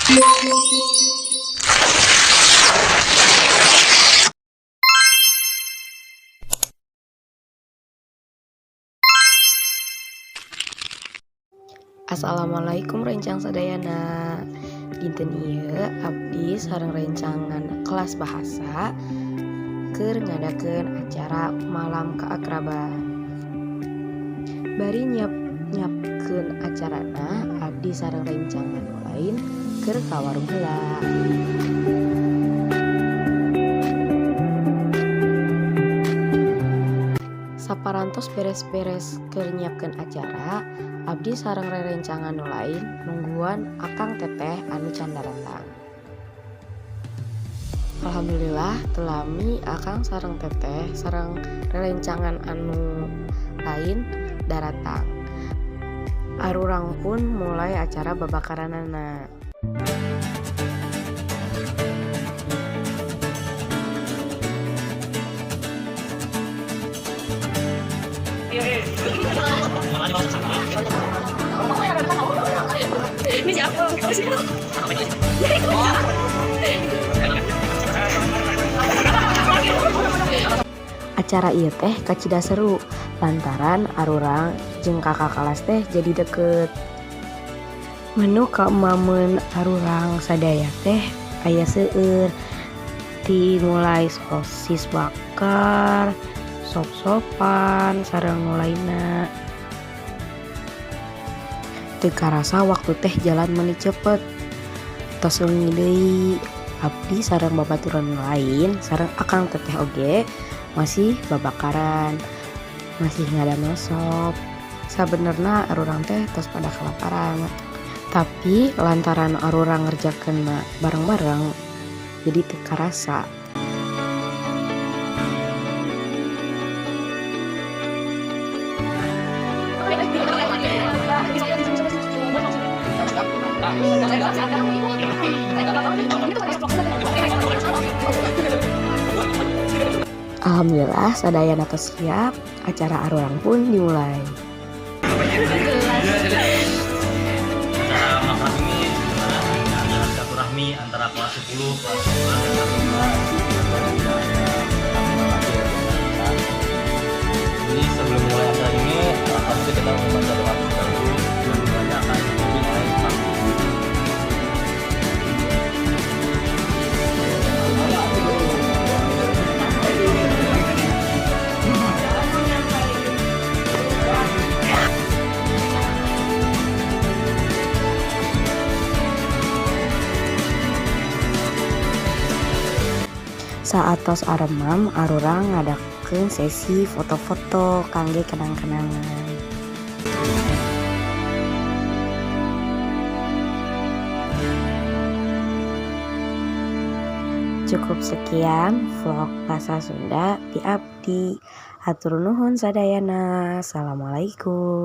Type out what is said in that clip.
Assalamualaikum rencang sadayana. Dinten ieu abdi sareng rencangan kelas bahasa keur ngadakeun acara malam keakraban. Bari nyiapkeun acarana, abdi sareng rencangan lain keur ka warung heula. Saparantos beres-beres keur nyiapkeun acara, abdi sareng rerencangan nu lain nungguan akang teteh anu can datang. Alhamdulillah telami akang sareng teteh sareng rerencangan anu lain datang. Arurang pun mulai acara babakaranana. Ini siapa? Acara ieu teh kacida seru lantaran arurang jeung kakak kelas teh jadi deket. Menu kaumameun arurang sadaya teh aya seueur, dimulai sosis bakar, sop-sopan sareng nu lainna. Teu karasa waktu teh jalan meuni cepet. Tos leungi deui, abdi sareng babaturan lain sareng akang teteh oge masih babakaran, masih ngadamel sop. Sabenerna arurang teh tos pada kelaparan, tapi lantaran arurang ngerjakeun bareng-bareng jadi teu karasa. Alhamdulillah sadayana tos siap, acara arurang pun dimulai. Acara makrab ini adalah silaturahmi antara kelas 10, kelas 11, dan kelas 12. Jadi sebelum mulai acara ini, pasti kita membaca doa dulu dan dibacakan dimulai pagi. Saat tos aremam, arurang ngadakeun sesi foto-foto kangge kenang-kenangan. Cukup sekian vlog bahasa Sunda di abdi. Hatur nuhun sadayana. Assalamualaikum.